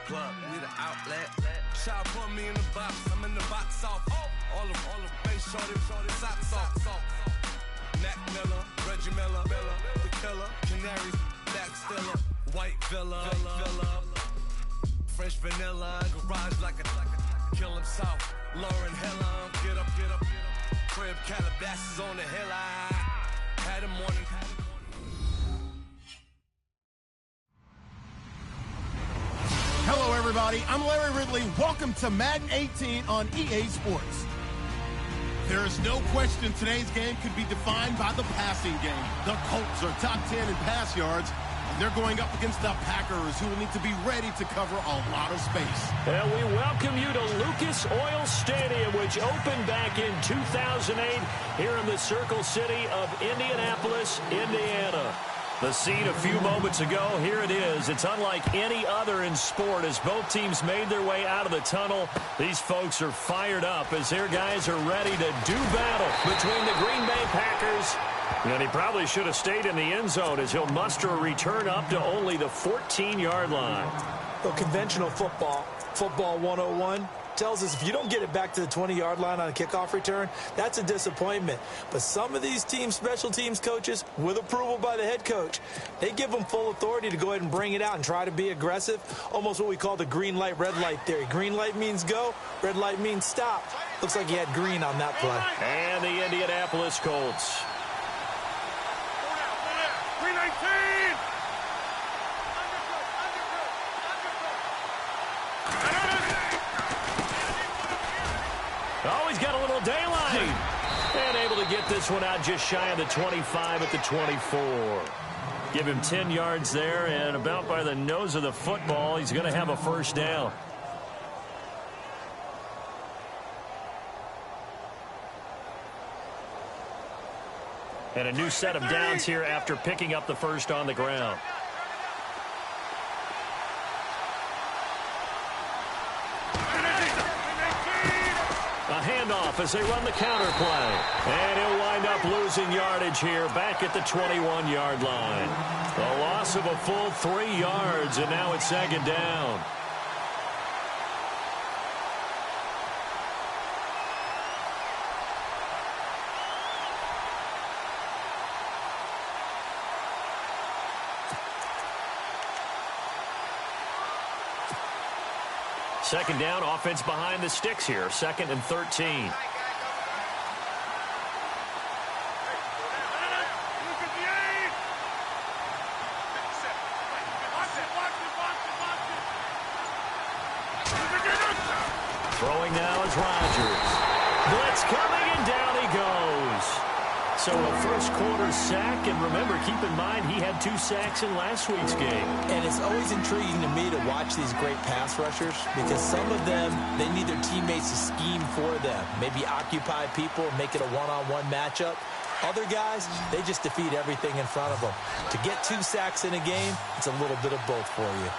plug, we the outlet. Child put me in the box, I'm in the box off. All the face shorty, socks off. Mac Miller, Reggie Miller, the killer, Canaries, Black Stiller, White Villa, French vanilla, garage like a kill him south. Lauren Hiller, get up. Crib Calabasas on the hill, I had a morning. Hello, everybody. I'm Larry Ridley. Welcome to Madden 18 on EA Sports. There is no question today's game could be defined by the passing game. The Colts are top 10 in pass yards, and they're going up against the Packers, who will need to be ready to cover a lot of space. And we welcome you to Lucas Oil Stadium, which opened back in 2008 here in the Circle City of Indianapolis, Indiana. The scene a few moments ago, here it is. It's unlike any other in sport as both teams made their way out of the tunnel. These folks are fired up as their guys are ready to do battle between the Green Bay Packers. And he probably should have stayed in the end zone as he'll muster a return up to only the 14-yard line. Well, conventional football 101, tells us if you don't get it back to the 20-yard line on a kickoff return, that's a disappointment. But some of these special teams coaches, with approval by the head coach, they give them full authority to go ahead and bring it out and try to be aggressive, almost what we call the green light, red light theory. Green light means go, red light means stop. Looks like he had green on that play. And the Indianapolis Colts. 319! Oh, he's got a little daylight. And able to get this one out just shy of the 25 at the 24. Give him 10 yards there, and about by the nose of the football, he's going to have a first down. And a new set of downs here after picking up the first on the ground. A handoff as they run the counter play. And he'll wind up losing yardage here back at the 21-yard line. A loss of a full 3 yards, and now it's second down. Second down, offense behind the sticks here. 2nd and 13. Throwing now is Rodgers. Blitz coming, and down he goes. So a first quarter sack, and remember, keep in mind he had 2 sacks in last week's game. And it's always intriguing to me to watch these great pass rushers because some of them, they need their teammates to scheme for them. Maybe occupy people and make it a one-on-one matchup. Other guys, they just defeat everything in front of them. To get 2 sacks in a game, it's a little bit of both for you.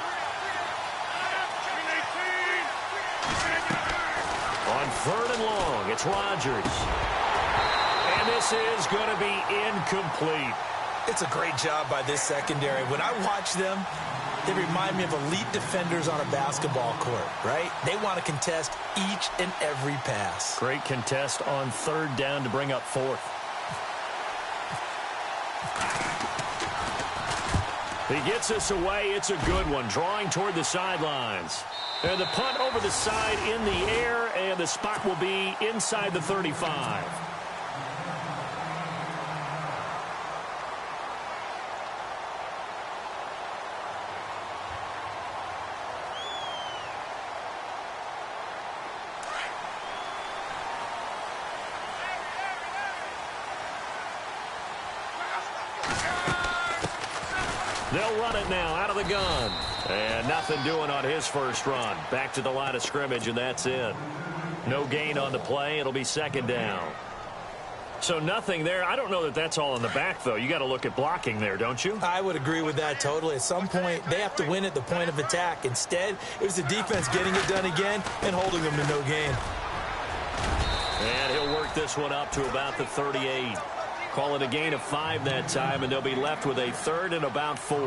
On 3rd and long, it's Rodgers. And this is going to be incomplete. It's a great job by this secondary. When I watch them, they remind me of elite defenders on a basketball court, right? They want to contest each and every pass. Great contest on 3rd down to bring up 4th. He gets us away. It's a good one, drawing toward the sidelines. And the punt over the side in the air, and the spot will be inside the 35. They'll run it now out of the gun. And nothing doing on his first run. Back to the line of scrimmage, and that's it. No gain on the play. It'll be 2nd down. So nothing there. I don't know that that's all in the back, though. You got to look at blocking there, don't you? I would agree with that totally. At some point, they have to win at the point of attack. Instead, it was the defense getting it done again and holding them to no gain. And he'll work this one up to about the 38. Call it a gain of 5 that time, and they'll be left with a 3rd and about 4.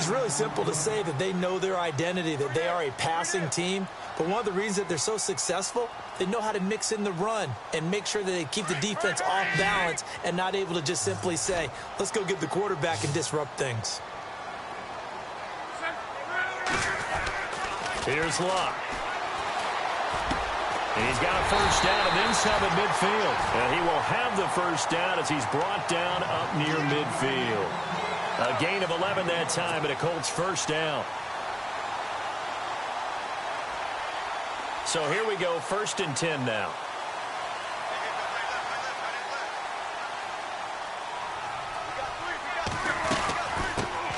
It's really simple to say that they know their identity, that they are a passing team. But one of the reasons that they're so successful, they know how to mix in the run and make sure that they keep the defense off balance and not able to just simply say, let's go get the quarterback and disrupt things. Here's Luck. And he's got a first down and then some at midfield. And he will have the first down as he's brought down up near midfield. A gain of 11 that time and a Colts first down. So here we go, 1st and 10 now.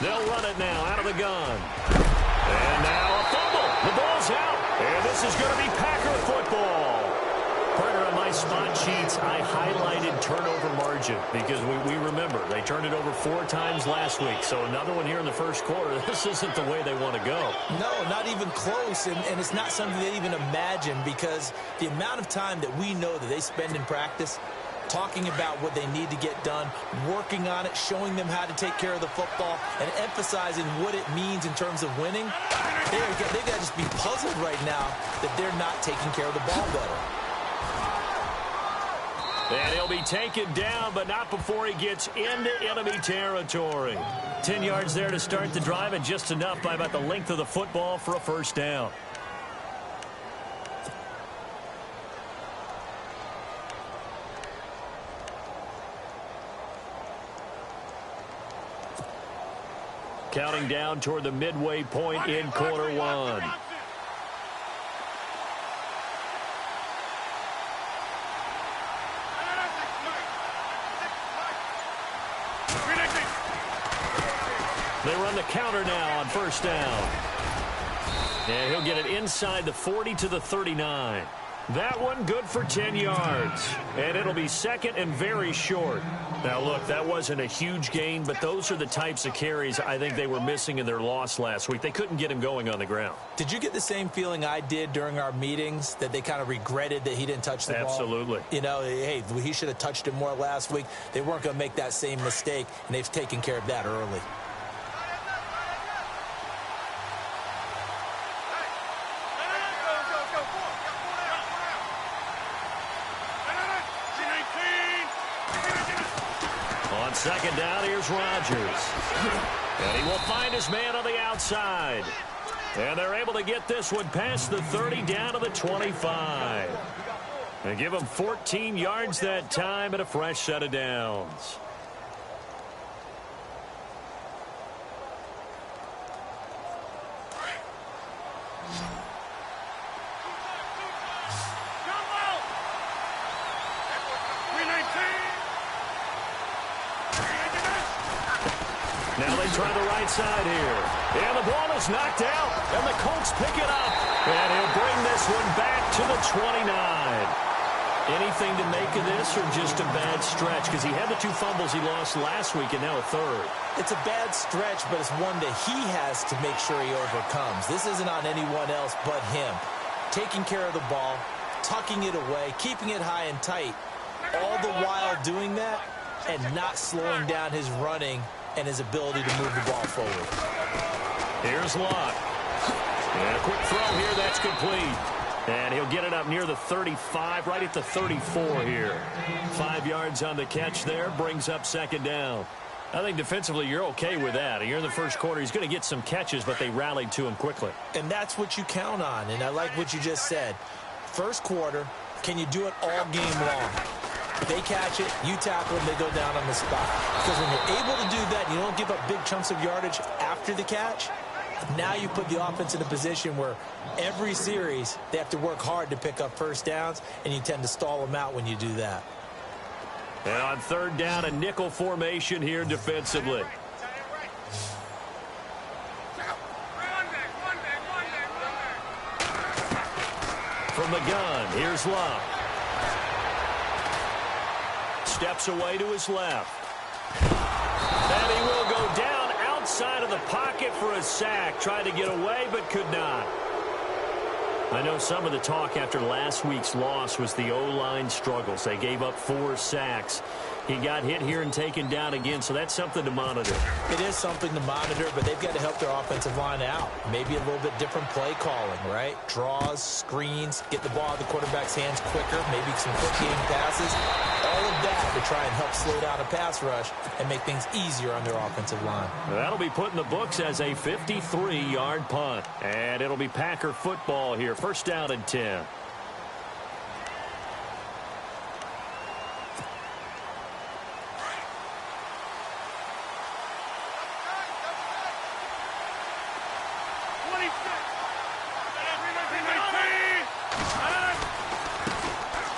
They'll run it now out of the gun. And now a fumble. The ball's out. And this is going to be Packer football. Partner, on my spot sheets, I highlighted turnover margin because we remember they turned it over 4 times last week. So another one here in the first quarter. This isn't the way they want to go. No, not even close. And it's not something they even imagine because the amount of time that we know that they spend in practice talking about what they need to get done, working on it, showing them how to take care of the football, and emphasizing what it means in terms of winning. They've got to just be puzzled right now that they're not taking care of the ball better. And he'll be taken down, but not before he gets into enemy territory. 10 yards there to start the drive, and just enough by about the length of the football for a first down. Counting down toward the midway point in quarter one. They run the counter now on first down. And he'll get it inside the 40 to the 39. That one good for 10 yards. And it'll be second and very short. Now, look, that wasn't a huge gain, but those are the types of carries I think they were missing in their loss last week. They couldn't get him going on the ground. Did you get the same feeling I did during our meetings, that they kind of regretted that he didn't touch the ball? Absolutely. You know, hey, he should have touched it more last week. They weren't going to make that same mistake, and they've taken care of that early. Second down, here's Rodgers. And he will find his man on the outside. And they're able to get this one past the 30 down to the 25. And give him 14 yards that time and a fresh set of downs. Now they try the right side here. And the ball is knocked out. And the Colts pick it up. And he'll bring this one back to the 29. Anything to make of this or just a bad stretch? Because he had the 2 fumbles he lost last week and now a third. It's a bad stretch, but it's one that he has to make sure he overcomes. This isn't on anyone else but him. Taking care of the ball, tucking it away, keeping it high and tight. All the while doing that and not slowing down his running and his ability to move the ball forward. Here's Luck. And a quick throw here, that's complete. And he'll get it up near the 35, right at the 34 here. 5 yards on the catch there, brings up second down. I think defensively you're okay with that. You're in the first quarter. He's going to get some catches, but they rallied to him quickly. And that's what you count on, and I like what you just said. First quarter, can you do it all game long? They catch it, you tackle them, they go down on the spot. Because when you're able to do that, you don't give up big chunks of yardage after the catch. Now you put the offense in a position where every series they have to work hard to pick up first downs, and you tend to stall them out when you do that. And on third down, a nickel formation here defensively. From the gun, here's Luck. Steps away to his left. And he will go down outside of the pocket for a sack. Tried to get away, but could not. I know some of the talk after last week's loss was the O-line struggles. They gave up 4 sacks. He got hit here and taken down again, so that's something to monitor. It is something to monitor, but they've got to help their offensive line out. Maybe a little bit different play calling, right? Draws, screens, get the ball out of the quarterback's hands quicker, maybe some quick game passes. All of that to try and help slow down a pass rush and make things easier on their offensive line. That'll be put in the books as a 53-yard punt. And it'll be Packer football here. First down and 10.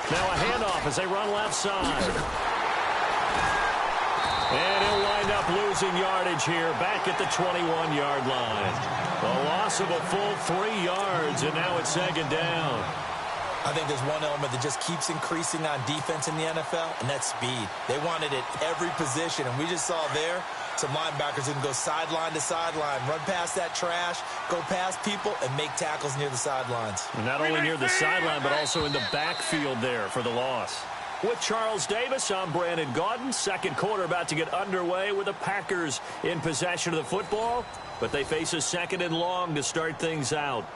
Now a handoff as they run left side. And he'll wind up losing yardage here back at the 21-yard line. A loss of a full 3 yards, and now it's second down. I think there's one element that just keeps increasing on defense in the NFL, and that's speed. They want it at every position, and we just saw there some linebackers who can go sideline to sideline, run past that trash, go past people, and make tackles near the sidelines. Not only near the sideline, but also in the backfield there for the loss. With Charles Davis, I'm Brandon Gaudin. Second quarter about to get underway with the Packers in possession of the football, but they face a second and long to start things out.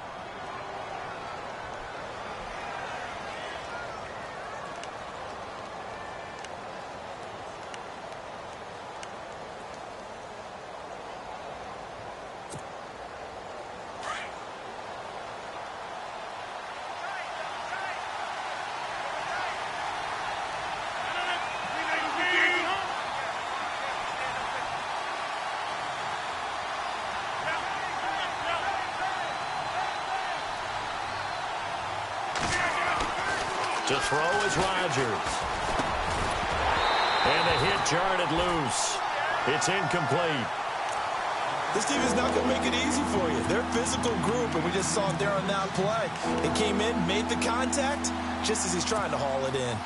To throw is Rodgers. And the hit jarred it loose. It's incomplete. This team is not going to make it easy for you. They're a physical group, and we just saw it there on that play. It came in, made the contact, just as he's trying to haul it in.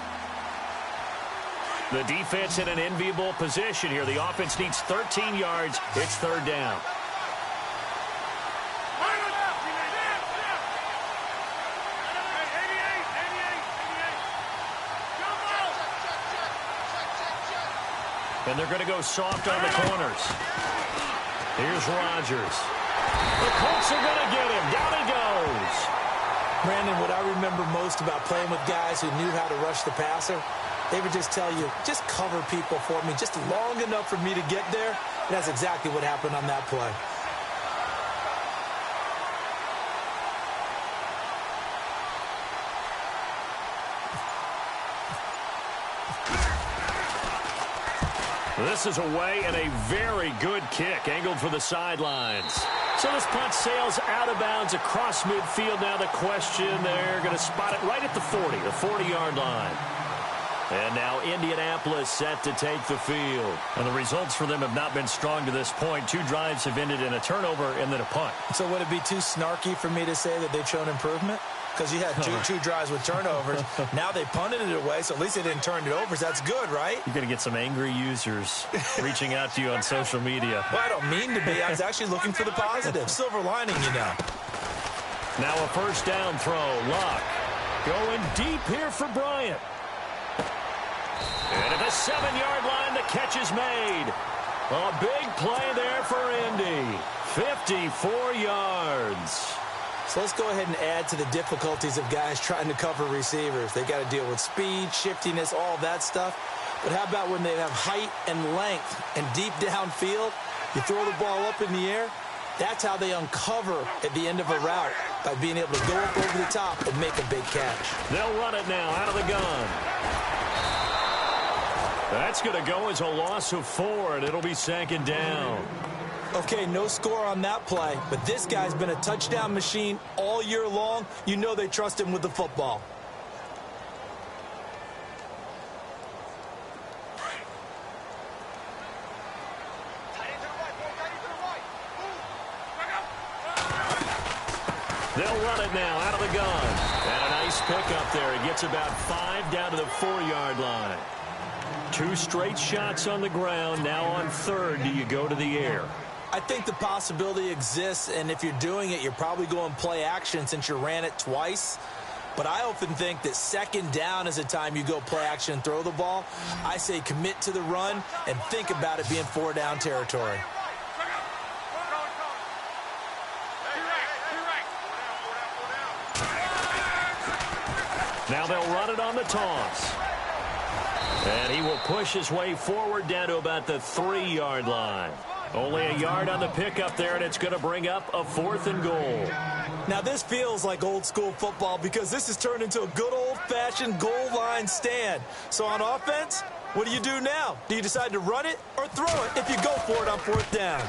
The defense in an enviable position here. The offense needs 13 yards. It's third down. And they're going to go soft on the corners. Here's Rodgers. The Colts are going to get him. Down he goes. Brandon, what I remember most about playing with guys who knew how to rush the passer, they would just tell you, just cover people for me, just long enough for me to get there. And that's exactly what happened on that play. This is away and a very good kick angled for the sidelines. So this punt sails out of bounds across midfield. Now the question, they're going to spot it right at the 40, the 40-yard line. And now Indianapolis set to take the field. And the results for them have not been strong to this point. 2 drives have ended in a turnover and then a punt. So would it be too snarky for me to say that they've shown improvement? Because you had two drives with turnovers. Now they punted it away, so at least they didn't turn it over. So that's good, right? You're going to get some angry users reaching out to you on social media. Well, I don't mean to be. I was actually looking for the positive. Silver lining, you know. Now a first down throw. Luck going deep here for Bryant. And at the 7-yard line, the catch is made. A big play there for Indy. 54 yards. So let's go ahead and add to the difficulties of guys trying to cover receivers. They got to deal with speed, shiftiness, all that stuff. But how about when they have height and length and deep downfield? You throw the ball up in the air. That's how they uncover at the end of a route, by being able to go up over the top and make a big catch. They'll run it now out of the gun. That's going to go as a loss of 4, and it'll be second down. Okay, no score on that play, but this guy's been a touchdown machine all year long. You know they trust him with the football. They'll run it now out of the gun. And a nice pickup there. He gets about 5 down to the 4-yard line. 2 straight shots on the ground. Now on third, do you go to the air? I think the possibility exists, and if you're doing it, you're probably going play action since you ran it twice. But I often think that second down is a time you go play action and throw the ball. I say commit to the run and think about it being 4-down territory. Now they'll run it on the toss. And he will push his way forward down to about the 3-yard line. Only a yard on the pickup there, and it's going to bring up a 4th and goal. Now this feels like old school football because this has turned into a good old-fashioned goal line stand. So on offense, what do you do now? Do you decide to run it or throw it if you go for it on 4th down?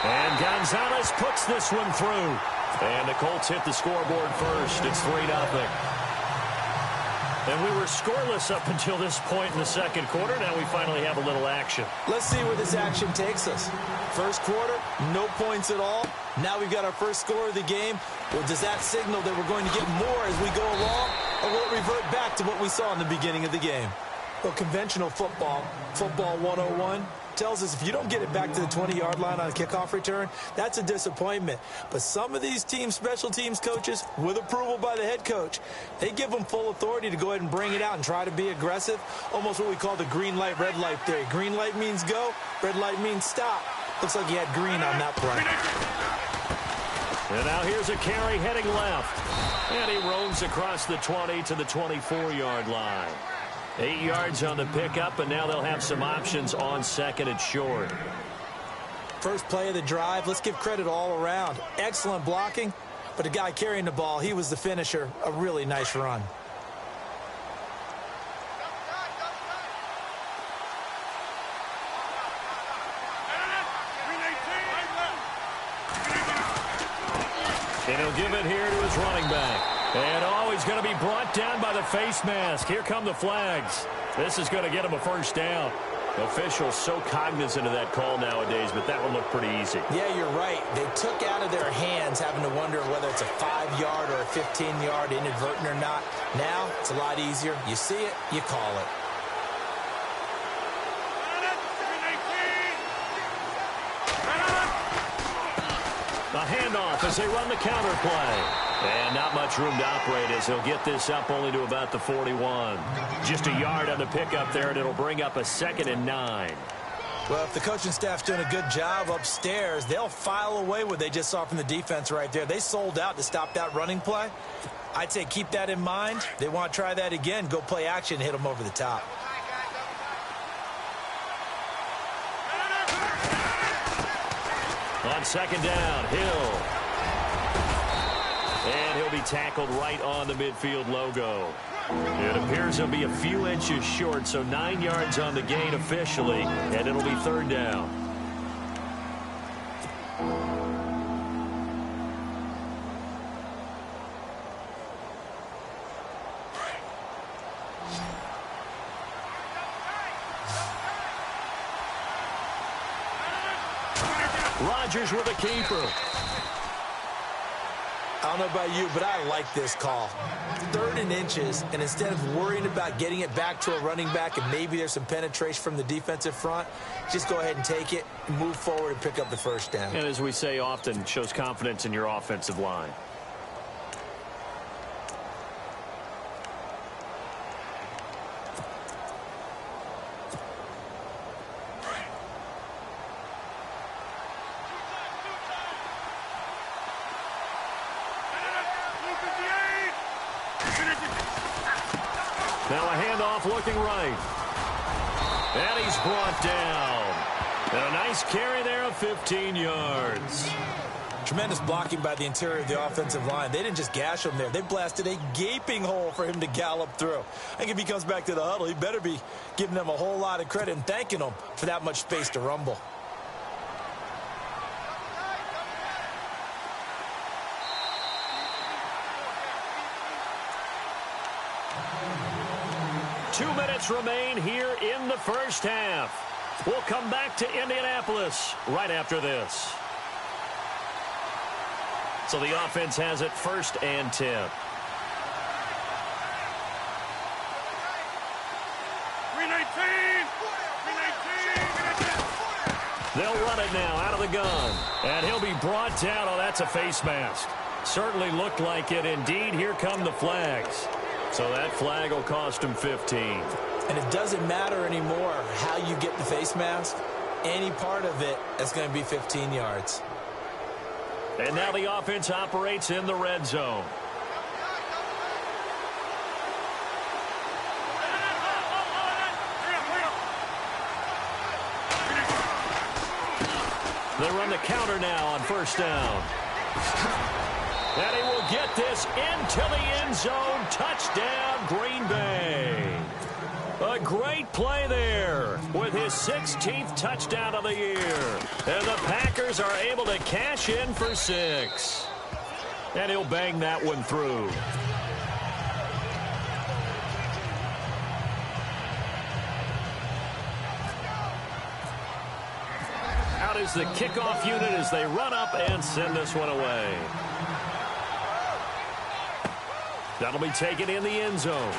And Gonzalez puts this one through. And the Colts hit the scoreboard first. It's 3-0. And we were scoreless up until this point in the second quarter. Now we finally have a little action. Let's see where this action takes us. First quarter, no points at all. Now we've got our first score of the game. Well, does that signal that we're going to get more as we go along, or will it revert back to what we saw in the beginning of the game? Well, conventional football 101, tells us if you don't get it back to the 20-yard line on a kickoff return, that's a disappointment. But some of these teams, special teams coaches, with approval by the head coach, they give them full authority to go ahead and bring it out and try to be aggressive, almost what we call the green light, red light theory. Green light means go, red light means stop. Looks like he had green on that play. And now here's a carry heading left. And he roams across the 20 to the 24-yard line. 8 yards on the pickup, and now they'll have some options on second and short. First play of the drive, let's give credit all around. Excellent blocking, but the guy carrying the ball, he was the finisher. A really nice run. And he'll give it here to his running back. And he's going to be brought down by the face mask. Here come the flags. This is going to get him a first down. Officials so cognizant of that call nowadays, but that one looked pretty easy. Yeah, you're right. They took out of their hands having to wonder whether it's a 5-yard or a 15-yard inadvertent or not. Now, it's a lot easier. You see it, you call it. A handoff as they run the counter play. And not much room to operate as he'll get this up only to about the 41. Just a yard on the pickup there, and it'll bring up a 2nd and 9. Well, if the coaching staff's doing a good job upstairs, they'll file away what they just saw from the defense right there. They sold out to stop that running play. I'd say keep that in mind. They want to try that again. Go play action and hit them over the top. On second down, Hill. And he'll be tackled right on the midfield logo. It appears he'll be a few inches short, so 9 yards on the gain officially, and it'll be 3rd down. Rodgers with a keeper. I don't know about you, but I like this call. 3rd and inches, and instead of worrying about getting it back to a running back and maybe there's some penetration from the defensive front, just go ahead and take it, and move forward, and pick up the first down. And as we say often, shows confidence in your offensive line. Now a handoff looking right. And he's brought down. And a nice carry there of 15 yards. Tremendous blocking by the interior of the offensive line. They didn't just gash him there. They blasted a gaping hole for him to gallop through. I think if he comes back to the huddle, he better be giving them a whole lot of credit and thanking them for that much space to rumble. Two minutes remain here in the first half. We'll come back to Indianapolis right after this. So the offense has it 1st and 10. 319. They'll run it now out of the gun. And he'll be brought down. Oh, that's a face mask. Certainly looked like it. Indeed, here come the flags. So that flag will cost him 15. And it doesn't matter anymore how you get the face mask. Any part of it is going to be 15 yards. And now the offense operates in the red zone. They run the counter now on first down. And he will get this into the end zone. Touchdown, Green Bay. A great play there with his 16th touchdown of the year. And the Packers are able to cash in for 6. And he'll bang that one through. Out is the kickoff unit as they run up and send this one away. That'll be taken in the end zone.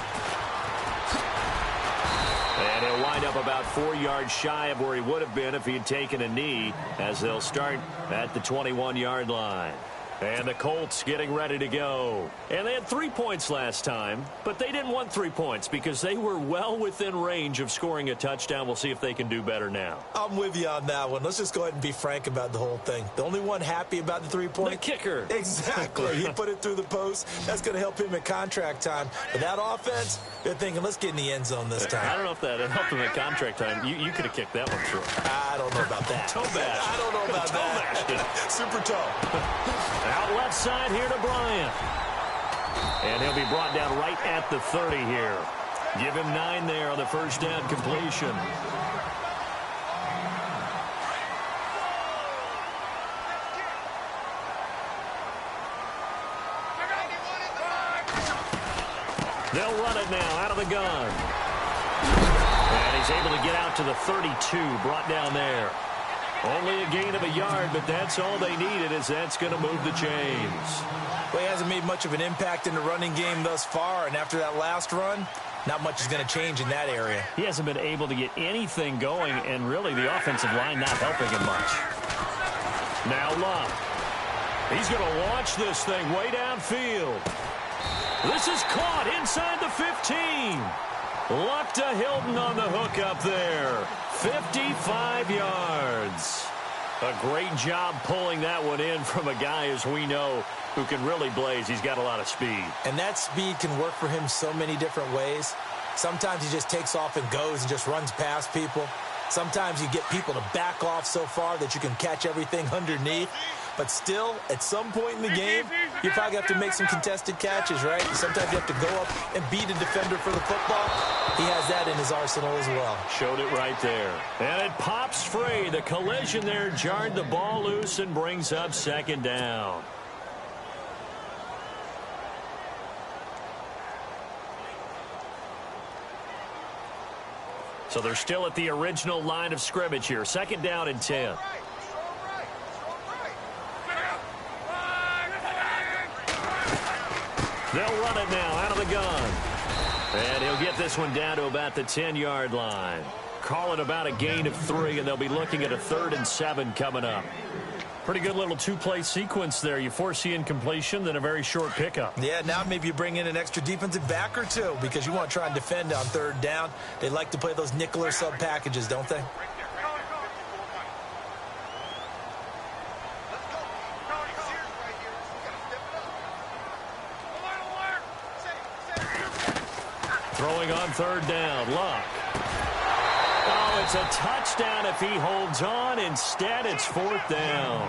And he'll wind up about 4 yards shy of where he would have been if he had taken a knee, as they'll start at the 21-yard line. And the Colts getting ready to go. And they had 3 points last time, but they didn't want 3 points because they were well within range of scoring a touchdown. We'll see if they can do better now. I'm with you on that one. Let's just go ahead and be frank about the whole thing. The only one happy about the 3-point? The kicker. Exactly. He put it through the post. That's going to help him at contract time. But that offense, they're thinking, let's get in the end zone this time. I don't know if that helped him at contract time. You could have kicked that one through. I don't know about that. Toe bash. I don't know about that. Super toe. Out left side here to Bryant. And he'll be brought down right at the 30 here. Give him 9 there on the first down completion. They'll run it now out of the gun. And he's able to get out to the 32, brought down there. Only a gain of a yard, but that's all they needed, as that's going to move the chains. Well, he hasn't made much of an impact in the running game thus far, and after that last run, not much is going to change in that area. He hasn't been able to get anything going, and really the offensive line not helping him much. Now Luck. He's going to launch this thing way downfield. This is caught inside the 15. Luck to Hilton on the hook up there. 55 yards. A great job pulling that one in from a guy, as we know, who can really blaze. He's got a lot of speed. And that speed can work for him so many different ways. Sometimes he just takes off and goes and just runs past people. Sometimes you get people to back off so far that you can catch everything underneath. But still, at some point in the game, you probably have to make some contested catches, right? Sometimes you have to go up and beat a defender for the football. He has that in his arsenal as well. Showed it right there. And it pops free. The collision there jarred the ball loose and brings up second down. So they're still at the original line of scrimmage here. Second down and 10. They'll run it now out of the gun. And he'll get this one down to about the 10-yard line. Call it about a gain of 3, and they'll be looking at a 3rd and 7 coming up. Pretty good little 2-play sequence there. You force the incompletion, then a very short pickup. Yeah, now maybe you bring in an extra defensive back or two because you want to try and defend on 3rd down. They like to play those nickel or sub packages, don't they? Throwing on 3rd down, Luck. Oh, it's a touchdown if he holds on. Instead, it's 4th down.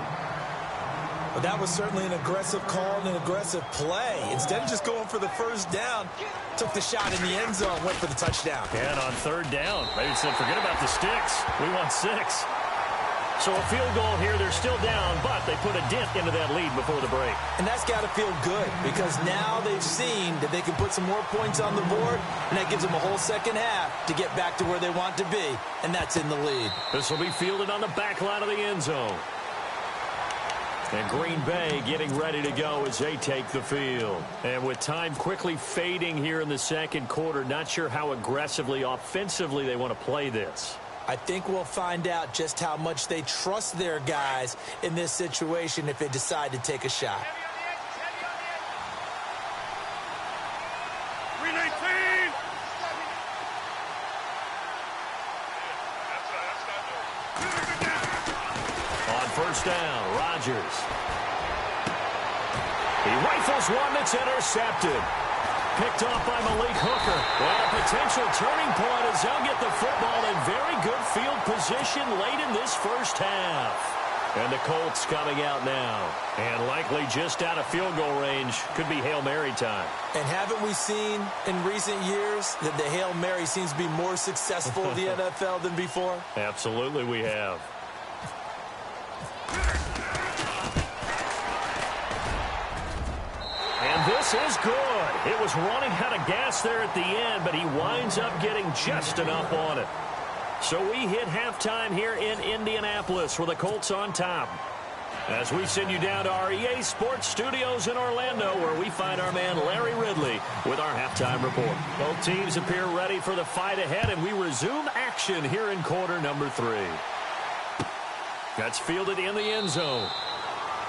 But that was certainly an aggressive call and an aggressive play. Instead of just going for the first down, took the shot in the end zone, went for the touchdown. And on 3rd down, maybe said, forget about the sticks. We want 6. So a field goal here, they're still down, but they put a dent into that lead before the break. And that's got to feel good because now they've seen that they can put some more points on the board, and that gives them a whole second half to get back to where they want to be, and that's in the lead. This will be fielded on the back line of the end zone. And Green Bay getting ready to go as they take the field. And with time quickly fading here in the second quarter, not sure how aggressively, offensively they want to play this. I think we'll find out just how much they trust their guys in this situation if they decide to take a shot. 319. On first down, Rodgers. He rifles one that's intercepted. Picked off by Malik Hooker. And a potential turning point as they'll get the football in very good field position late in this first half. And the Colts coming out now. And likely just out of field goal range. Could be Hail Mary time. And haven't we seen in recent years that the Hail Mary seems to be more successful in the NFL than before? Absolutely we have. And this is good. It was running out of gas there at the end, but he winds up getting just enough on it. So we hit halftime here in Indianapolis with the Colts on top. As we send you down to our EA Sports Studios in Orlando, where we find our man Larry Ridley with our halftime report. Both teams appear ready for the fight ahead, and we resume action here in quarter number 3. That's fielded in the end zone.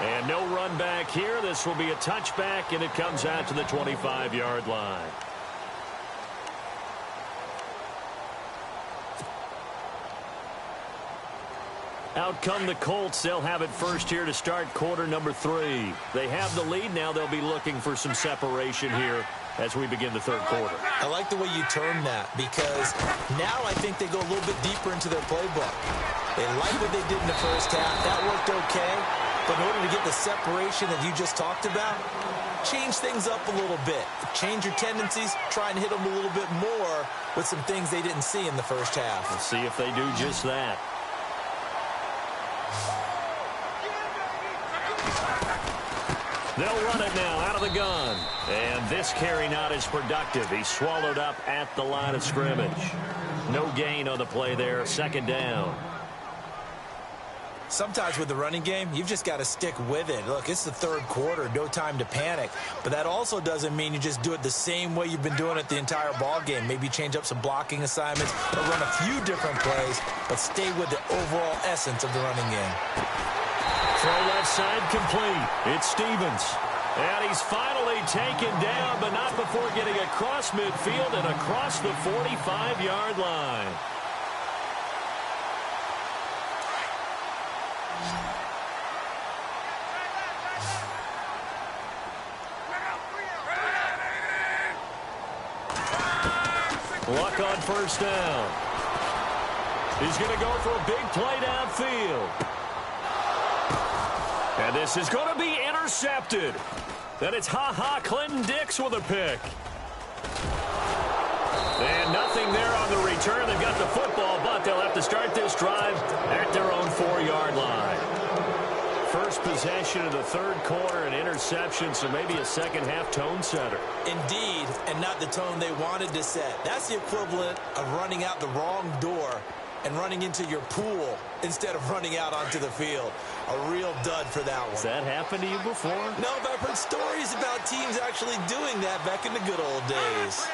And no run back here. This will be a touchback, and it comes out to the 25-yard line. Out come the Colts. They'll have it first here to start quarter number 3. They have the lead. Now they'll be looking for some separation here as we begin the third quarter. I like the way you term that, because now I think they go a little bit deeper into their playbook. They like what they did in the first half. That worked okay. But in order to get the separation that you just talked about, change things up a little bit. Change your tendencies. Try and hit them a little bit more with some things they didn't see in the first half. Let's see if they do just that. They'll run it now out of the gun. And this carry not as productive. He's swallowed up at the line of scrimmage. No gain on the play there. Second down. Sometimes with the running game, you've just got to stick with it. Look, it's the third quarter, no time to panic. But that also doesn't mean you just do it the same way you've been doing it the entire ball game. Maybe change up some blocking assignments or run a few different plays, but stay with the overall essence of the running game. Throw left side complete. It's Stevens. And he's finally taken down, but not before getting across midfield and across the 45-yard line. Luck on first down. He's going to go for a big play downfield. And this is going to be intercepted. Then it's Clinton Dix with a pick. And nothing there on the return. They've got the football, but they'll have to start this drive at their own 4-yard line. First possession of the third quarter, an interception, so maybe a second-half tone setter. Indeed, and not the tone they wanted to set. That's the equivalent of running out the wrong door and running into your pool instead of running out onto the field. A real dud for that one. Has that happened to you before? No, but I've heard stories about teams actually doing that back in the good old days.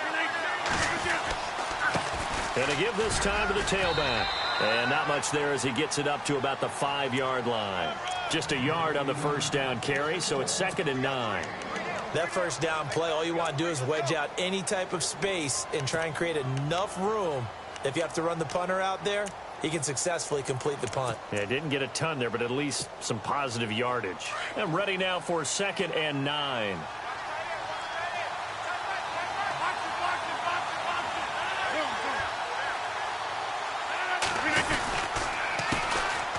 And to give this time to the tailback. And not much there as he gets it up to about the 5-yard line. Just a yard on the first down carry, so it's 2nd and 9. That first down play, all you want to do is wedge out any type of space and try and create enough room. If you have to run the punter out there, he can successfully complete the punt. Yeah, didn't get a ton there, but at least some positive yardage. I'm ready now for 2nd and 9.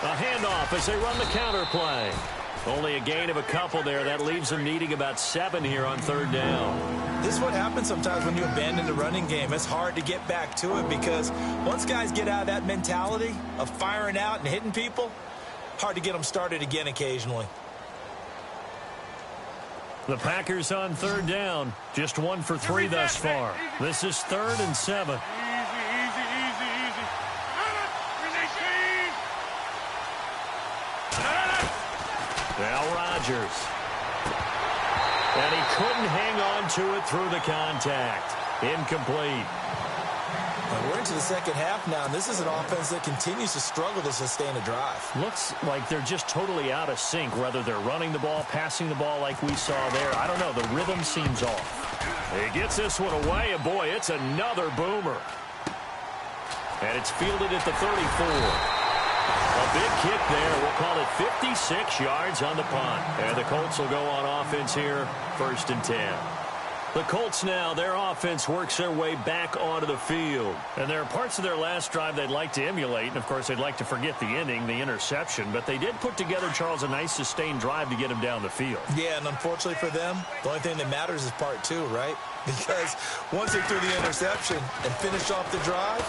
A handoff as they run the counter play. Only a gain of a couple there. That leaves them needing about 7 here on 3rd down. This is what happens sometimes when you abandon the running game. It's hard to get back to it because once guys get out of that mentality of firing out and hitting people, hard to get them started again occasionally. The Packers on 3rd down. Just 1 for 3 thus far. This is 3rd and 7. Now Rodgers. And he couldn't hang on to it through the contact. Incomplete. And we're into the second half now, and this is an offense that continues to struggle to sustain a drive. Looks like they're just totally out of sync, whether they're running the ball, passing the ball like we saw there. I don't know. The rhythm seems off. He gets this one away, and boy, it's another boomer. And it's fielded at the 34. A big kick there. We'll call it 56 yards on the punt. And the Colts will go on offense here, 1st and 10. The Colts now, their offense works their way back onto the field. And there are parts of their last drive they'd like to emulate. And, of course, they'd like to forget the ending, the interception. But they did put together, Charles, a nice sustained drive to get him down the field. Yeah, and unfortunately for them, the only thing that matters is part 2, right? Because once they threw the interception and finished off the drive,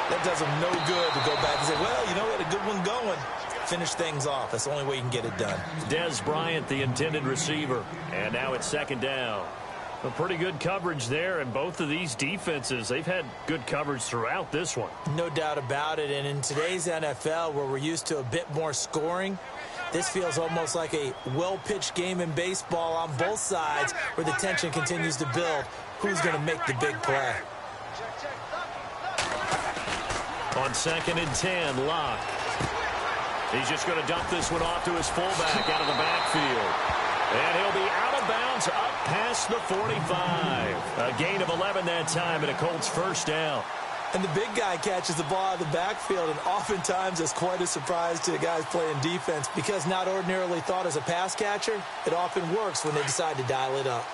that does them no good to go back and say, well, you know, we had a good one going. Finish things off. That's the only way you can get it done. Dez Bryant, the intended receiver. And now it's 2nd down. A pretty good coverage there, and both of these defenses, they've had good coverage throughout this one. No doubt about it, and in today's NFL, where we're used to a bit more scoring, this feels almost like a well-pitched game in baseball on both sides, where the tension continues to build. Who's going to make the big play? On 2nd and 10, Locke. He's just going to dump this one off to his fullback out of the backfield. And he'll be out of bounds up past the 45. A gain of 11 that time, and a Colts 1st down. And the big guy catches the ball out of the backfield, and oftentimes it's quite a surprise to the guys playing defense, because not ordinarily thought as a pass catcher, it often works when they decide to dial it up.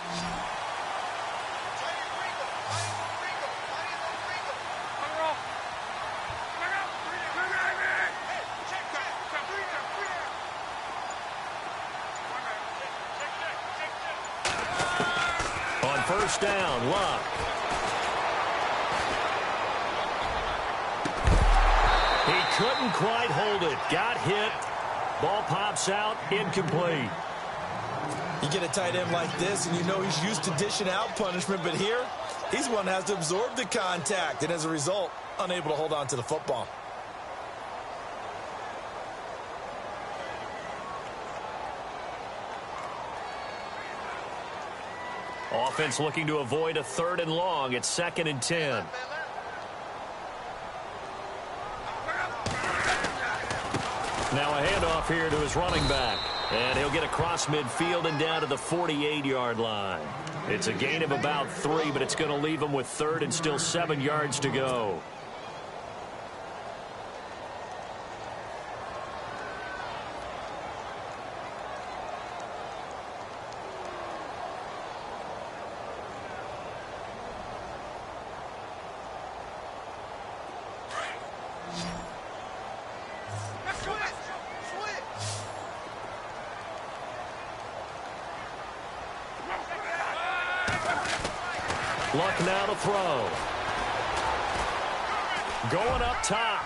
On 1st down, Locke. He couldn't quite hold it. Got hit. Ball pops out. Incomplete. You get a tight end like this, and you know he's used to dishing out punishment, but here, he's one that has to absorb the contact, and as a result, unable to hold on to the football. Offense looking to avoid a 3rd and long. It's 2nd and 10. Now a handoff here to his running back. And he'll get across midfield and down to the 48-yard line. It's a gain of about 3, but it's going to leave him with 3rd and still 7 yards to go. Luck now to throw. Going up top.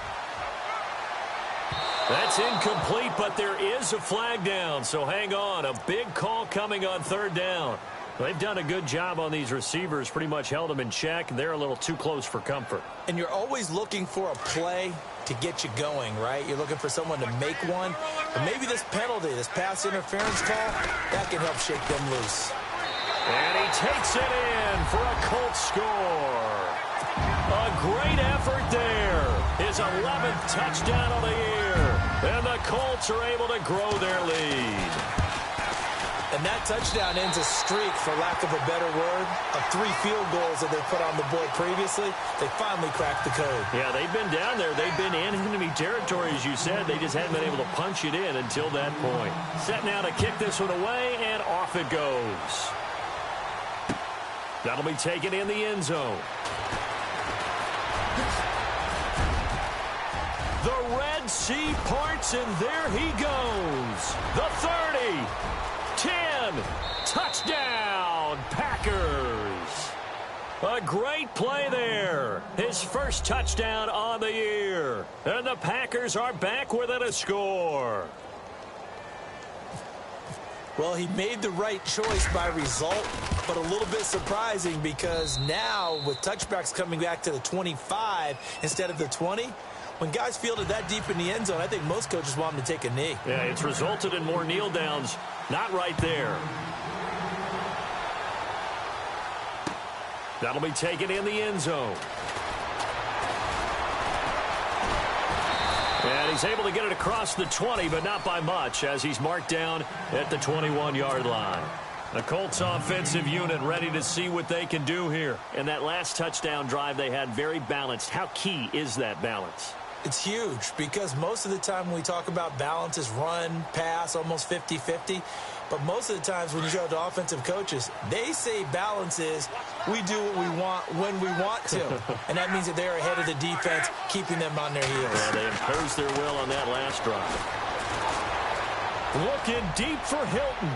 That's incomplete, but there is a flag down, so hang on. A big call coming on 3rd down. They've done a good job on these receivers, pretty much held them in check. They're a little too close for comfort. And you're always looking for a play to get you going, right? You're looking for someone to make one. But maybe this penalty, this pass interference call, that can help shake them loose. And he takes it in for a Colts score. A great effort there. His 11th touchdown of the year. And the Colts are able to grow their lead. And that touchdown ends a streak, for lack of a better word, of 3 field goals that they put on the board previously. They finally cracked the code. Yeah, they've been down there. They've been in enemy territory, as you said. They just hadn't been able to punch it in until that point. Set now to kick this one away, and off it goes. That'll be taken in the end zone. The Red Sea parts, and there he goes. The 30, 10, touchdown, Packers. A great play there. His first touchdown on the year. And the Packers are back within a score. Well, he made the right choice by result, but a little bit surprising because now with touchbacks coming back to the 25 instead of the 20, when guys fielded that deep in the end zone, I think most coaches want them to take a knee. Yeah, it's resulted in more kneel downs. Not right there. That'll be taken in the end zone. And he's able to get it across the 20, but not by much, as he's marked down at the 21-yard line. The Colts offensive unit ready to see what they can do here. And that last touchdown drive they had very balanced. How key is that balance? It's huge because most of the time when we talk about balance is run, pass, almost 50-50. But most of the times when you go to offensive coaches, they say balance is we do what we want when we want to. And that means that they're ahead of the defense, keeping them on their heels. Yeah, they imposed their will on that last drive. Looking deep for Hilton.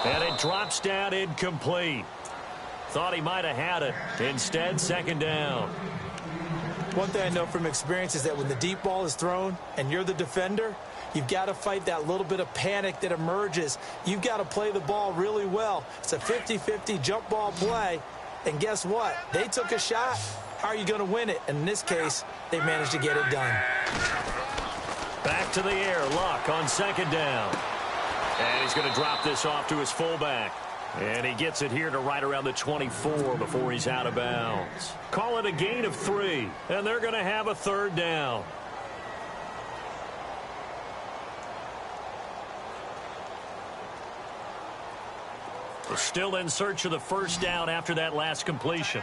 And it drops down incomplete. Thought he might have had it. Instead, second down. One thing I know from experience is that when the deep ball is thrown and you're the defender, you've got to fight that little bit of panic that emerges. You've got to play the ball really well. It's a 50-50 jump ball play. And guess what? They took a shot. How are you going to win it? And in this case, they managed to get it done. Back to the air. Luck on second down. And he's going to drop this off to his fullback. And he gets it here to right around the 24 before he's out of bounds. Call it a gain of 3. And they're going to have a third down. They're still in search of the first down after that last completion.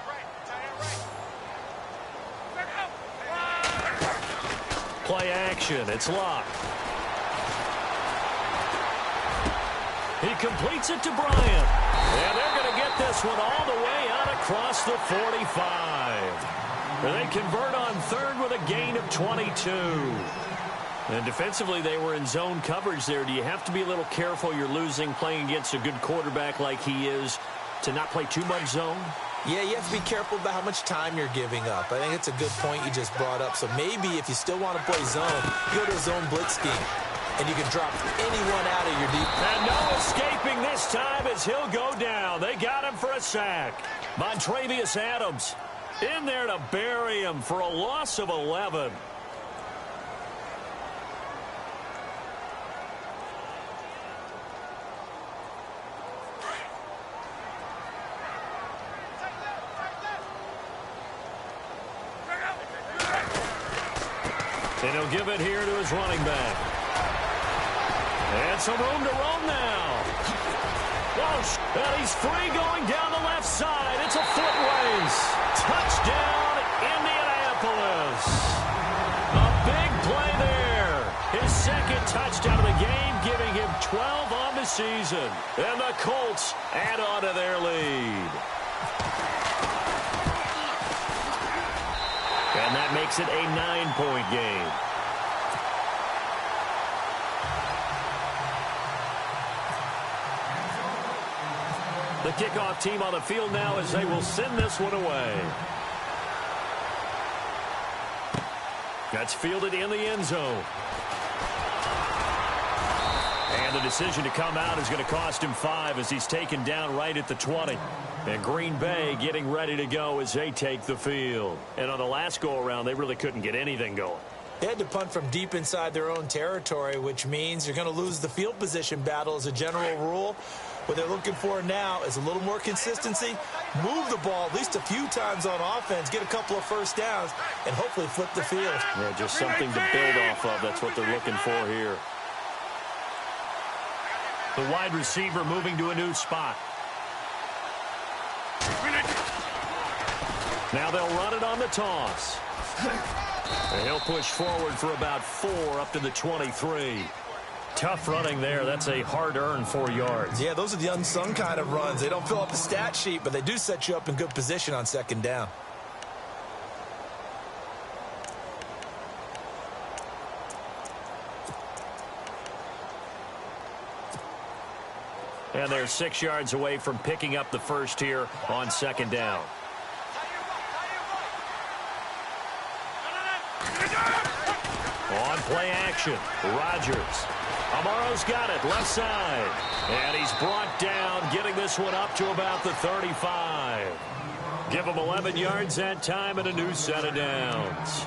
Play action. It's Luck. He completes it to Bryant. And they're going to get this one all the way out across the 45. And they convert on third with a gain of 22. And defensively, they were in zone coverage there. Do you have to be a little careful you're losing playing against a good quarterback like he is to not play too much zone? Yeah, you have to be careful about how much time you're giving up. I think it's a good point you just brought up. So maybe if you still want to play zone, you go to a zone blitz scheme. And you can drop anyone out of your deep. And no escaping this time as he'll go down. They got him for a sack. Montravius Adams in there to bury him for a loss of 11. And he'll give it here to his running back. And some room to roam now. Walsh, and he's free going down the left side. It's a foot race. Touchdown, Indianapolis. A big play there. His second touchdown of the game, giving him 12 on the season. And the Colts add on to their lead. And that makes it a 9-point game. The kickoff team on the field now as they will send this one away. That's fielded in the end zone. And the decision to come out is going to cost him 5 as he's taken down right at the 20. And Green Bay getting ready to go as they take the field. And on the last go-around, they really couldn't get anything going. They had to punt from deep inside their own territory, which means you're going to lose the field position battle as a general rule. What they're looking for now is a little more consistency, move the ball at least a few times on offense, get a couple of first downs, and hopefully flip the field. Yeah, just something to build off of. That's what they're looking for here. The wide receiver moving to a new spot. Now they'll run it on the toss. And he'll push forward for about 4 up to the 23. Tough running there. That's a hard-earned 4 yards. Yeah, those are the unsung kind of runs. They don't fill up the stat sheet, but they do set you up in good position on second down. And they're 6 yards away from picking up the first here on second down. On play action, Rodgers. Amaro's got it, left side. And he's brought down, getting this one up to about the 35. Give him 11 yards that time and a new set of downs.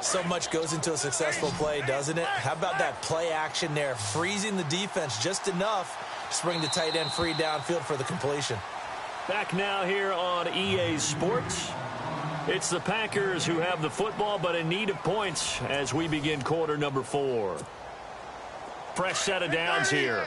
So much goes into a successful play, doesn't it? How about that play action there, freezing the defense just enough to bring the tight end free downfield for the completion. Back now here on EA Sports. It's the Packers who have the football, but in need of points as we begin quarter number 4. Fresh set of downs here.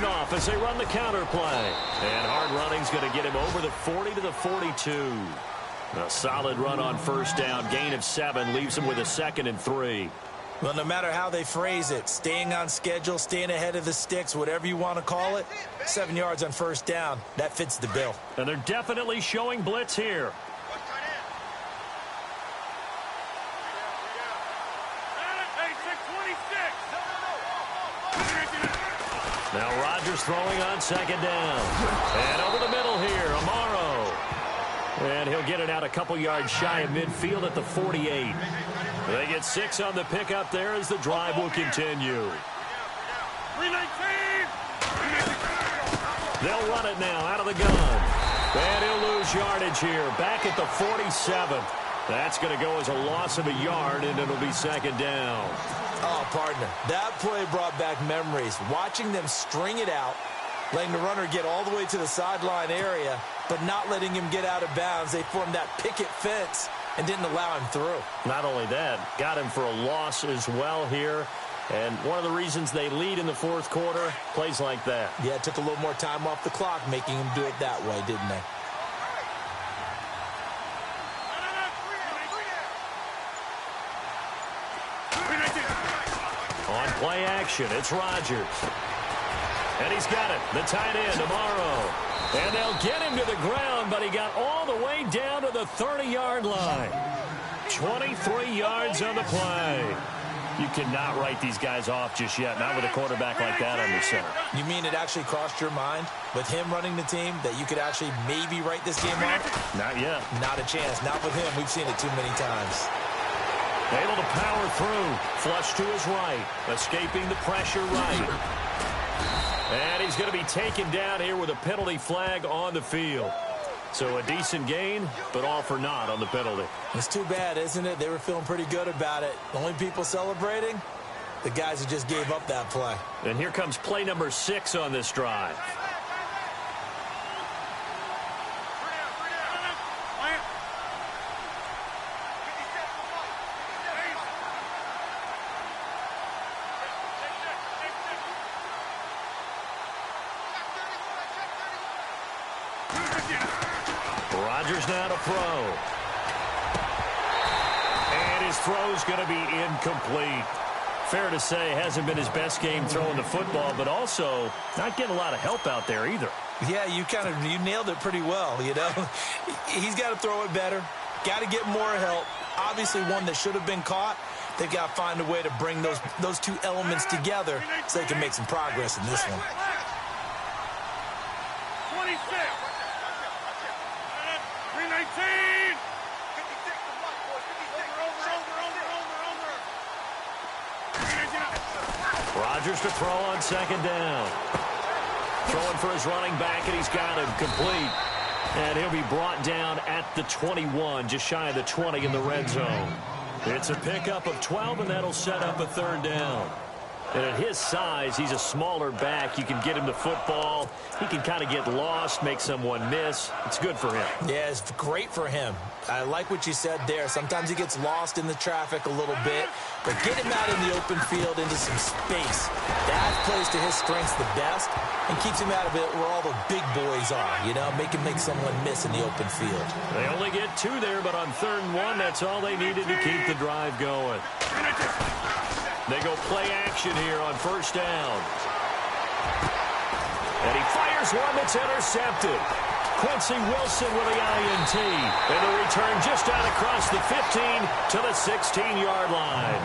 handoff as they run the counter play. And hard running's going to get him over the 40 to the 42. A solid run on first down. Gain of 7 leaves him with a 2nd and 3. Well, no matter how they phrase it, staying on schedule, staying ahead of the sticks, whatever you want to call it, 7 yards on first down, that fits the bill. And they're definitely showing blitz here. Now Rodgers throwing on 2nd down. And over the middle here, Amaro. And he'll get it out a couple yards shy of midfield at the 48. They get 6 on the pickup there as the drive will continue. 319. They'll run it now out of the gun. And he'll lose yardage here. Back at the 47. That's going to go as a loss of a yard, and it'll be 2nd down. Oh, partner, that play brought back memories. Watching them string it out, letting the runner get all the way to the sideline area, but not letting him get out of bounds. They formed that picket fence and didn't allow him through. Not only that, got him for a loss as well here. And one of the reasons they lead in the 4th quarter, plays like that. Yeah, it took a little more time off the clock, making him do it that way, didn't they? On play action, it's Rodgers. And he's got it, the tight end, Amaro. And they'll get him to the ground, but he got all the way down to the 30-yard line. 23 yards on the play. You cannot write these guys off just yet, not with a quarterback like that under center. You mean it actually crossed your mind, with him running the team, that you could actually maybe write this game off? Not yet. Not a chance. Not with him. We've seen it too many times. Able to power through. Flush to his right. Escaping the pressure right. And he's going to be taken down here with a penalty flag on the field. So a decent gain, but all for naught on the penalty. It's too bad, isn't it? They were feeling pretty good about it. The only people celebrating, the guys who just gave up that play. And here comes play number 6 on this drive. Rodgers now to throw. And his throw's going to be incomplete. Fair to say, hasn't been his best game throwing the football, but also not getting a lot of help out there either. Yeah, you nailed it pretty well, you know. He's got to throw it better. Got to get more help. Obviously one that should have been caught. They've got to find a way to bring those two elements together so they can make some progress in this one. 26. 319. Rodgers to throw on 2nd down. Throwing for his running back, and he's got him complete. And he'll be brought down at the 21, just shy of the 20 in the red zone. It's a pickup of 12, and that'll set up a 3rd down. And at his size, he's a smaller back. You can get him the football. He can kind of get lost, make someone miss. It's good for him. Yeah, it's great for him. I like what you said there. Sometimes he gets lost in the traffic a little bit, but get him out in the open field into some space. That plays to his strengths the best and keeps him out of it where all the big boys are, you know, make someone miss in the open field. They only get 2 there, but on 3rd and 1, that's all they needed to keep the drive going. They go play action here on 1st down. And he fires one that's intercepted. Quincy Wilson with the INT. And the return just out across the 15 to the 16-yard line.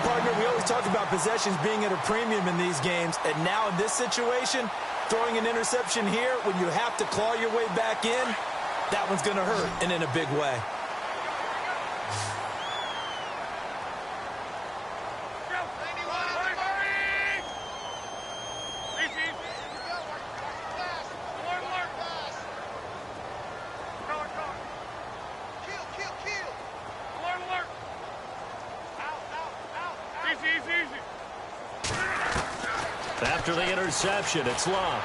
Partner, we always talk about possessions being at a premium in these games. And now in this situation, throwing an interception here when you have to claw your way back in, that one's going to hurt, and in a big way. After the interception, it's Love.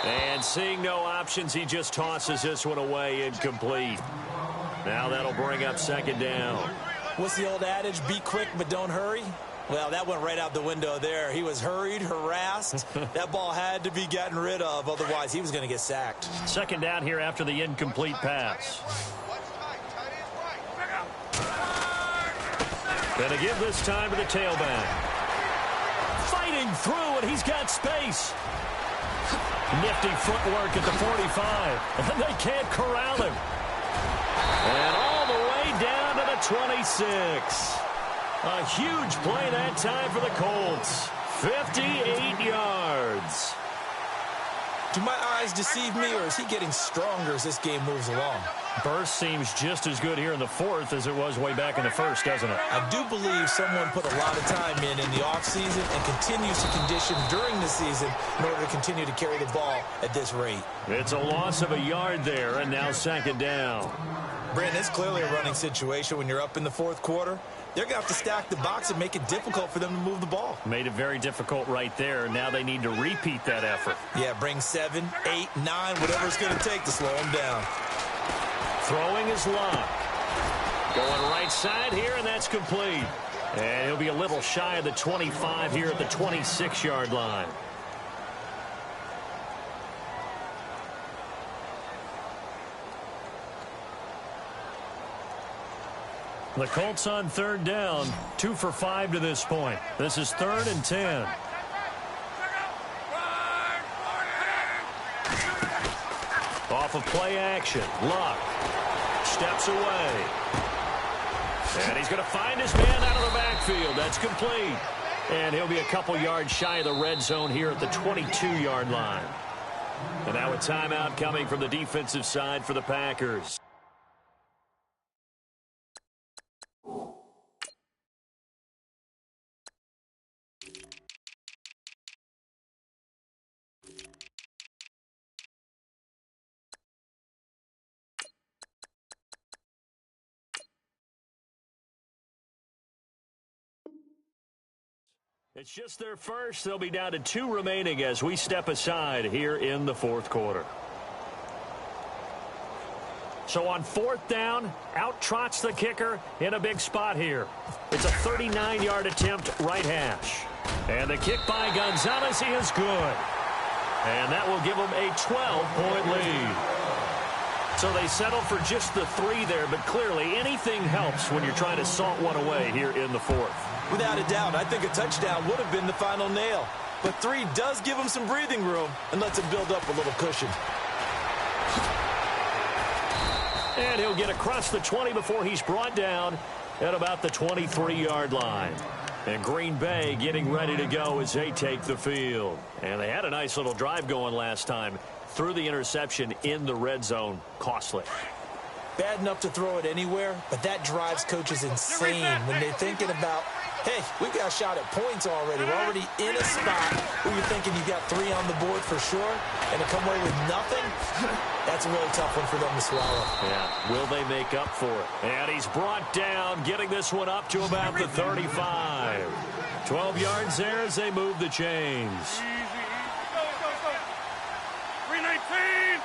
And seeing no options, he just tosses this one away, incomplete. Now that'll bring up 2nd down. What's the old adage? Be quick, but don't hurry. Well, that went right out the window there. He was hurried, harassed. That ball had to be gotten rid of. Otherwise, he was going to get sacked. Second down here after the incomplete pass. Going to give this time to the tailback. Fighting through, and he's got space. Nifty footwork at the 45. And they can't corral him. And all the way down to the 26. A huge play that time for the Colts. 58 yards. Do my eyes deceive me, or is he getting stronger as this game moves along? Burst seems just as good here in the fourth as it was way back in the first, doesn't it? I do believe someone put a lot of time in the offseason and continues to condition during the season in order to continue to carry the ball at this rate. It's a loss of a yard there, and now second down. Brandon, it's clearly a running situation when you're up in the fourth quarter. They're going to have to stack the box and make it difficult for them to move the ball. Made it very difficult right there. Now they need to repeat that effort. Yeah, bring 7, 8, 9, whatever it's going to take to slow them down. Throwing is Luck. Going right side here, and that's complete. And he'll be a little shy of the 25 here at the 26-yard line. The Colts on third down, 2 for 5 to this point. This is 3rd and 10. Off of play action, Luck steps away. And he's going to find his man out of the backfield. That's complete. And he'll be a couple yards shy of the red zone here at the 22-yard line. And now a timeout coming from the defensive side for the Packers. It's just their first. They'll be down to 2 remaining as we step aside here in the fourth quarter. So on 4th down, out trots the kicker in a big spot here. It's a 39-yard attempt, right hash. And the kick by Gonzalez is good. And that will give them a 12-point lead. So they settle for just the 3 there, but clearly anything helps when you're trying to salt one away here in the fourth. Without a doubt, I think a touchdown would have been the final nail. But 3 does give him some breathing room and lets him build up a little cushion. And he'll get across the 20 before he's brought down at about the 23-yard line. And Green Bay getting ready to go as they take the field. And they had a nice little drive going last time. Threw the interception in the red zone. Costly. Bad enough to throw it anywhere, but that drives coaches insane when they're thinking about, hey, we've got a shot at points already. We're already in a spot where you're thinking you got 3 on the board for sure, and to come away with nothing, that's a really tough one for them to swallow. Yeah, will they make up for it? And he's brought down, getting this one up to about the 35. 12 yards there as they move the chains. 319.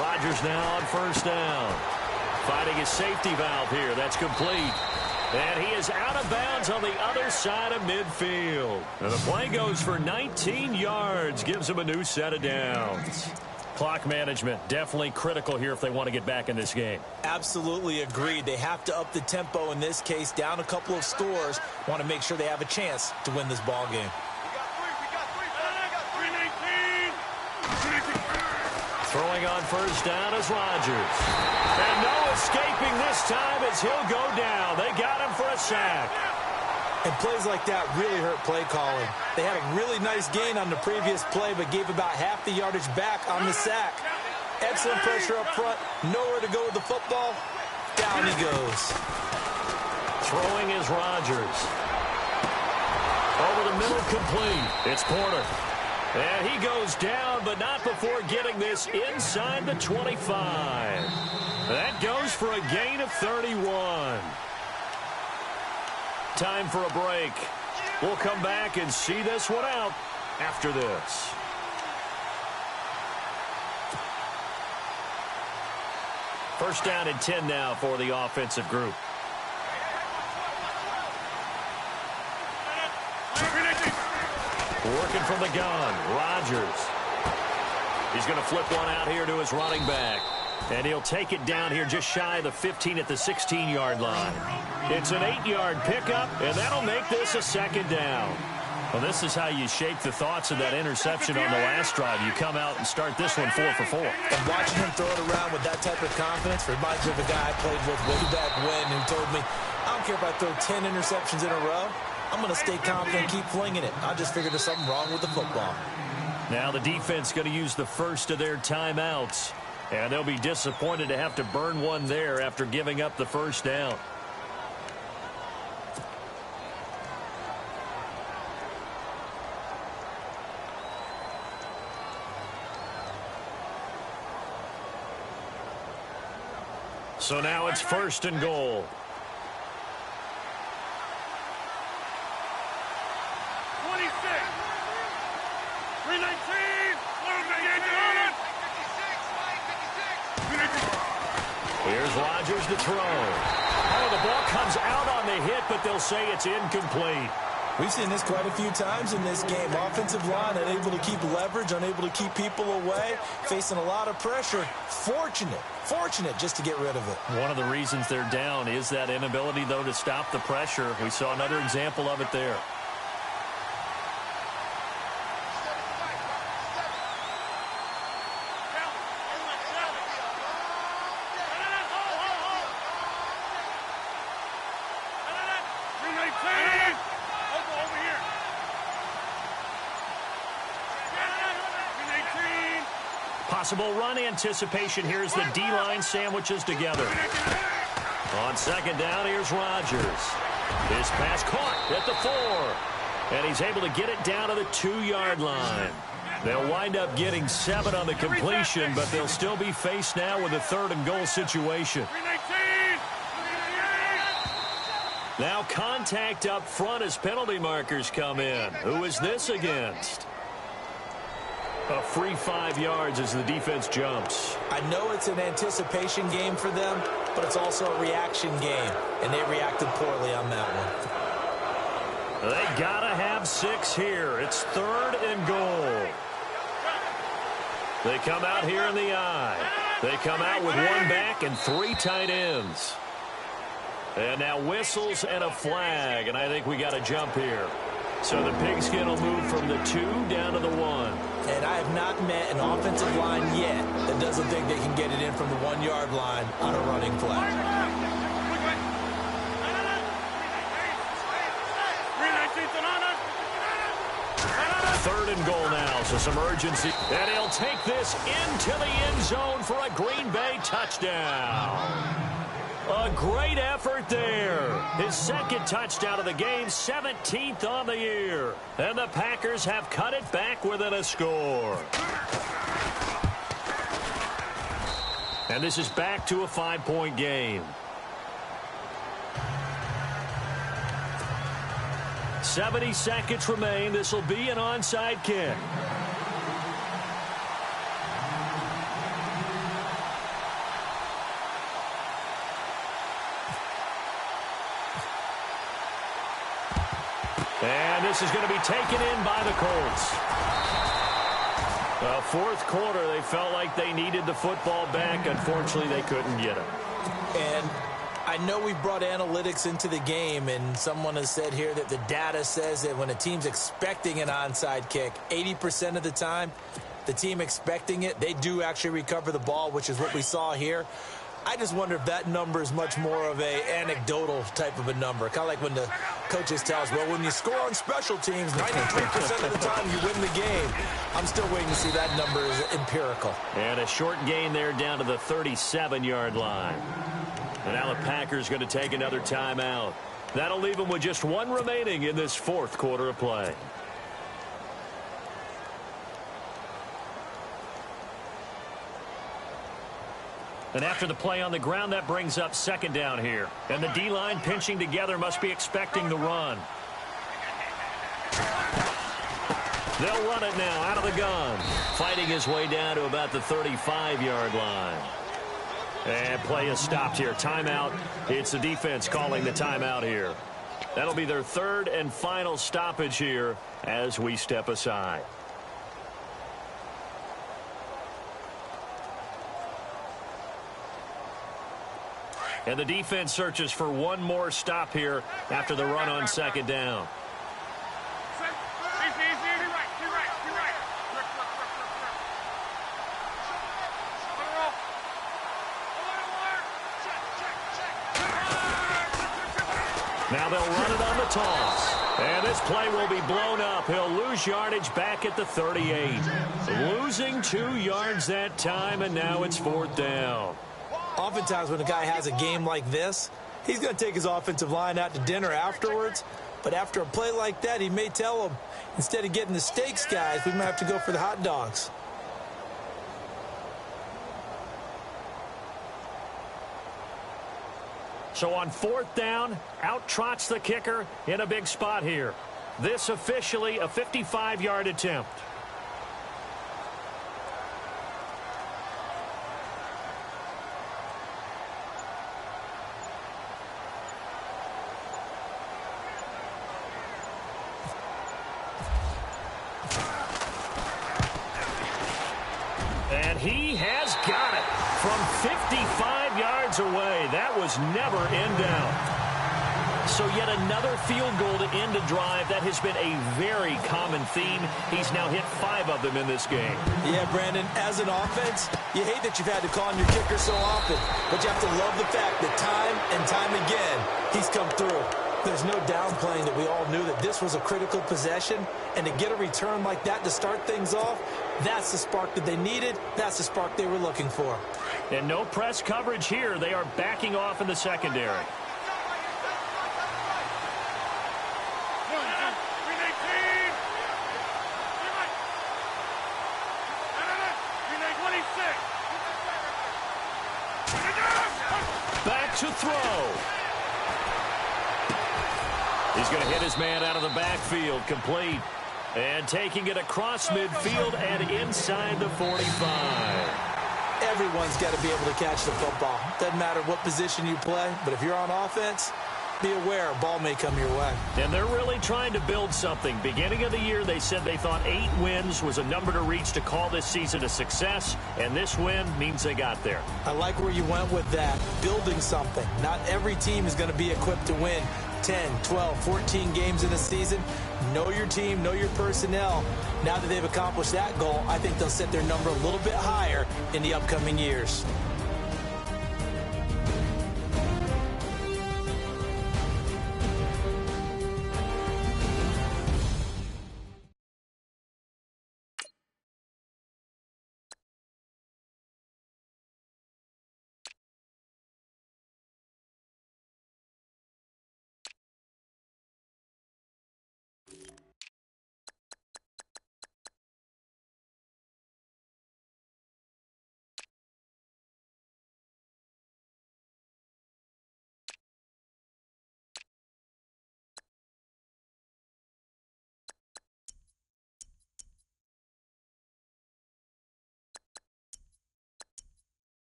Rodgers now on 1st down. Finding his safety valve here. That's complete. And he is out of bounds on the other side of midfield. And the play goes for 19 yards. Gives him a new set of downs. Clock management definitely critical here if they want to get back in this game. Absolutely agreed. They have to up the tempo in this case. Down a couple of scores. Want to make sure they have a chance to win this ball game. Throwing on 1st down is Rodgers. And no escaping this time as he'll go down. They got him for a sack. And plays like that really hurt play calling. They had a really nice gain on the previous play, but gave about half the yardage back on the sack. Excellent pressure up front. Nowhere to go with the football. Down he goes. Throwing is Rodgers. Over the middle, complete. It's Porter. And he goes down, but not before getting this inside the 25. That goes for a gain of 31. Time for a break. We'll come back and see this one out after this. First down and 10 now for the offensive group. Working from the gun, Rodgers. He's going to flip one out here to his running back. And he'll take it down here just shy of the 15 at the 16-yard line. It's an 8-yard pickup, and that'll make this a second down. Well, this is how you shape the thoughts of that interception on the last drive. You come out and start this one 4 for 4. And watching him throw it around with that type of confidence reminds me of a guy I played with way back when who told me, I don't care if I throw 10 interceptions in a row. I'm going to stay confident and keep flinging it. I just figured there's something wrong with the football. Now the defense going to use the first of their timeouts. And they'll be disappointed to have to burn one there after giving up the first down. So now it's first and goal. 26. 319. Here's Rodgers to throw. Oh, the ball comes out on the hit, but they'll say it's incomplete. We've seen this quite a few times in this game. Offensive line unable to keep leverage, unable to keep people away, facing a lot of pressure. Fortunate just to get rid of it. One of the reasons they're down is that inability, though, to stop the pressure. We saw another example of it there. Possible run anticipation here as the D-line sandwiches together. On second down, here's Rodgers. His pass caught at the 4. And he's able to get it down to the 2-yard line. They'll wind up getting 7 on the completion, but they'll still be faced now with a 3rd and goal situation. Now contact up front as penalty markers come in. Who is this against? A free 5 yards as the defense jumps. I know it's an anticipation game for them, but it's also a reaction game, and they reacted poorly on that one. They gotta have 6 here. It's 3rd and goal. They come out here in the I. They come out with 1 back and 3 tight ends. And now whistles and a flag, and I think we got a jump here. So the pigskin will move from the 2 down to the 1. And I have not met an offensive line yet that doesn't think they can get it in from the 1-yard line on a running play. 3rd and goal now, so some urgency. And he'll take this into the end zone for a Green Bay touchdown. A great effort there. His 2nd touchdown of the game, 17th on the year. And the Packers have cut it back within a score. And this is back to a 5-point game. 70 seconds remain. This will be an onside kick. And this is going to be taken in by the Colts. 4th quarter, they felt like they needed the football back. Unfortunately, they couldn't get it. And I know we brought analytics into the game, and someone has said here that the data says that when a team's expecting an onside kick, 80% of the time, the team expecting it, they do actually recover the ball, which is what we saw here. I just wonder if that number is much more of a anecdotal type of a number. Kind of like when the coaches tell us, well, when you score on special teams, 93% of the time you win the game. I'm still waiting to see that number is empirical. And a short gain there down to the 37-yard line. And now the Packers going to take another timeout. That'll leave them with just 1 remaining in this 4th quarter of play. And after the play on the ground, that brings up 2nd down here. And the D-line pinching together must be expecting the run. They'll run it now out of the gun. Fighting his way down to about the 35-yard line. And play is stopped here. Timeout. It's the defense calling the timeout here. That'll be their third and final stoppage here as we step aside. And the defense searches for one more stop here after the run on second down. Now they'll run it on the toss. And this play will be blown up. He'll lose yardage back at the 38. Losing 2 yards that time, and now it's 4th down. Oftentimes when a guy has a game like this, he's going to take his offensive line out to dinner afterwards. But after a play like that, he may tell them, instead of getting the steaks, guys, we might have to go for the hot dogs. So on 4th down, out trots the kicker in a big spot here. This officially a 55-yard attempt. And he has got it from 55 yards away. That was never in doubt. So yet another field goal to end a drive. That has been a very common theme. He's now hit 5 of them in this game. Yeah, Brandon, as an offense, you hate that you've had to call on your kicker so often, but you have to love the fact that time and time again, he's come through. There's no downplaying that we all knew that this was a critical possession, and to get a return like that to start things off, that's the spark that they needed. That's the spark they were looking for. And no press coverage here. They are backing off in the secondary. Back to throw. He's going to hit his man out of the backfield, complete. And taking it across midfield and inside the 45. Everyone's got to be able to catch the football. Doesn't matter what position you play, but if you're on offense, be aware a ball may come your way. And they're really trying to build something. Beginning of the year, they said they thought 8 wins was a number to reach to call this season a success, and this win means they got there. I like where you went with that, building something. Not every team is going to be equipped to win 10, 12, 14 games in a season. Know your team, know your personnel. Now that they've accomplished that goal, I think they'll set their number a little bit higher in the upcoming years.